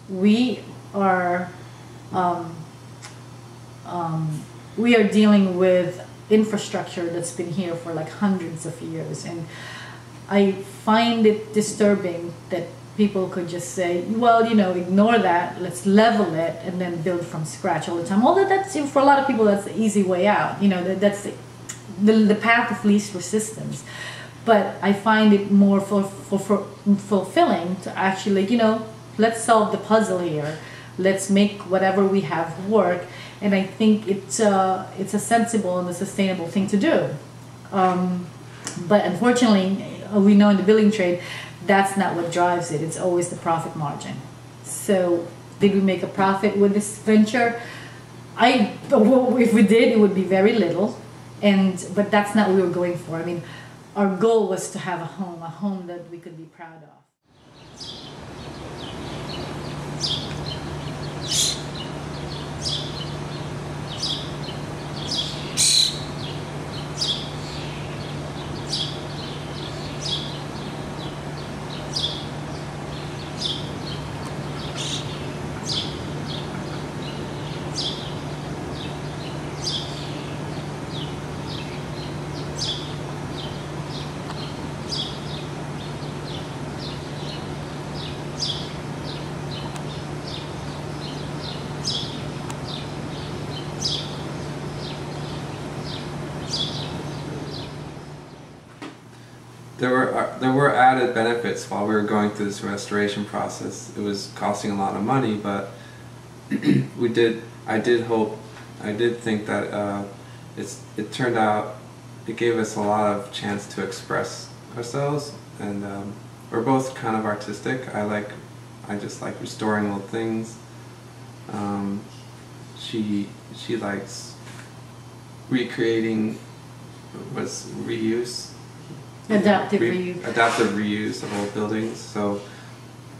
we are we are dealing with infrastructure that's been here for like hundreds of years, and I find it disturbing that people could just say, well, you know, ignore that, let's level it and then build from scratch all the time. Although that's, for a lot of people, that's the easy way out. You know, that's the path of least resistance. But I find it more fulfilling to actually, you know, let's solve the puzzle here. Let's make whatever we have work. And I think it's a sensible and a sustainable thing to do. But unfortunately, we know in the building trade, that's not what drives it. It's always the profit margin. So did we make a profit with this venture? If we did, it would be very little. But that's not what we were going for. I mean, our goal was to have a home that we could be proud of. There were added benefits while we were going through this restoration process. It was costing a lot of money, but I did think that it turned out, it gave us a lot of chance to express ourselves, and we're both kind of artistic. I just like restoring old things. She likes recreating reuse. Adaptive reuse. Adaptive reuse of old buildings, so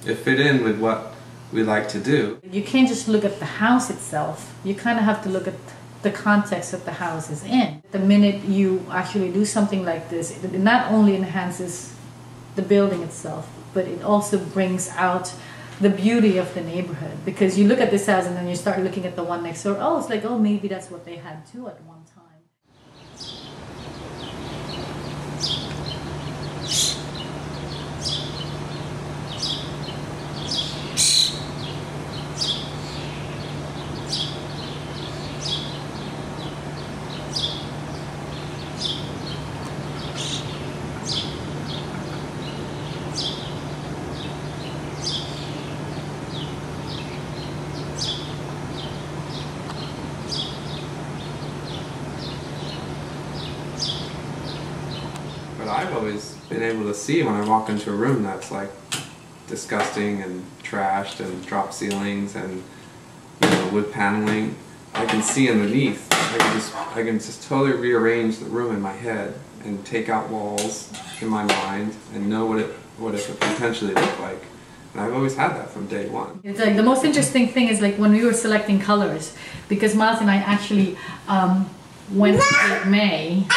it fit in with what we like to do. You can't just look at the house itself. You kind of have to look at the context that the house is in. The minute you actually do something like this, it not only enhances the building itself, but it also brings out the beauty of the neighborhood. Because you look at this house and then you start looking at the one next door, oh, it's like, oh, maybe that's what they had too at one time. But I've always been able to see when I walk into a room that's like disgusting and trashed and drop ceilings and, you know, wood paneling, I can see underneath. I can just totally rearrange the room in my head and take out walls in my mind and know what it could potentially look like. And I've always had that from day one. It's like the most interesting thing is like when we were selecting colors, because Miles and I actually went to Cape May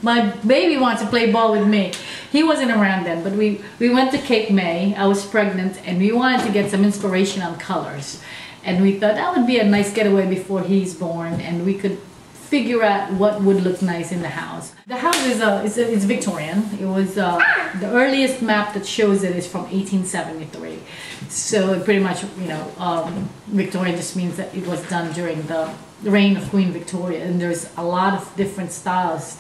my baby wanted to play ball with me. He wasn't around then, but we went to Cape May. I was pregnant and we wanted to get some inspiration on colors. And we thought that would be a nice getaway before he's born and we could figure out what would look nice in the house. The house is Victorian. It was the earliest map that shows it is from 1873. So it pretty much, you know, Victorian just means that it was done during the reign of Queen Victoria, and there's a lot of different styles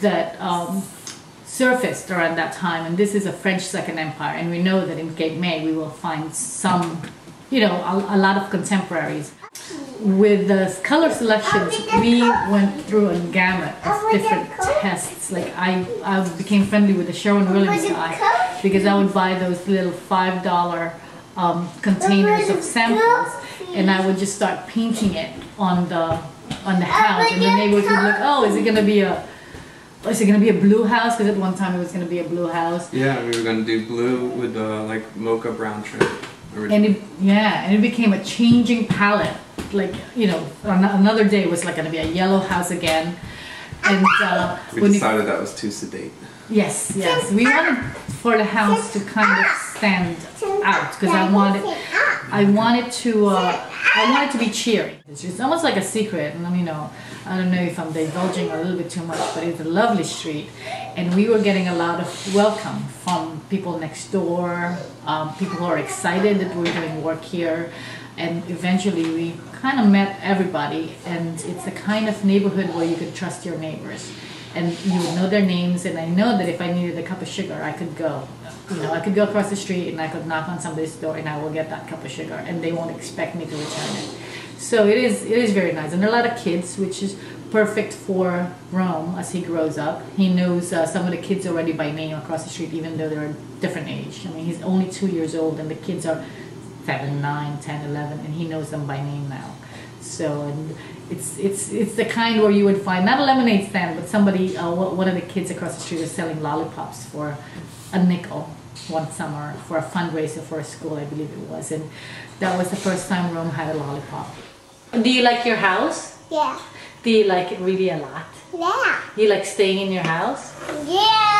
that surfaced around that time. And this is a French Second Empire, and we know that in Cape May we will find some, you know, a lot of contemporaries. With the color selections, we went through a gamut of different tests. Like I became friendly with the Sherwin-Williams guy because I would buy those little $5 containers of samples, and I would just start painting it on the house, and the neighbors would look, oh, is it gonna be a blue house? Because at one time it was gonna be a blue house. Yeah, we were gonna do blue with like mocha brown trim. And it became a changing palette. Like, you know, another day was like gonna be a yellow house again, and we decided that was too sedate. Yes, we wanted for the house to kind of stand out, because I wanted to be cheery. It's almost like a secret, and I don't know if I'm divulging a little bit too much, but it's a lovely street, and we were getting a lot of welcome from people next door, people who are excited that we're doing work here, and eventually we kind of met everybody, and it's the kind of neighborhood where you could trust your neighbors, and you would know their names, and I know that if I needed a cup of sugar, I could go. I could go across the street and I could knock on somebody's door and I will get that cup of sugar, and they won't expect me to return it. So it is very nice, and there are a lot of kids, which is perfect for Rome as he grows up. He knows some of the kids already by name across the street, even though they're a different age. He's only 2 years old, and the kids are 7, 9, 10, 11, and he knows them by name now. So and it's the kind where you would find not a lemonade stand, but somebody, one of the kids across the street was selling lollipops for a nickel one summer for a fundraiser for a school, I believe it was, and that was the first time Rome had a lollipop. Do you like your house? Yeah. Do you like it really a lot? Yeah. Do you like staying in your house? Yeah.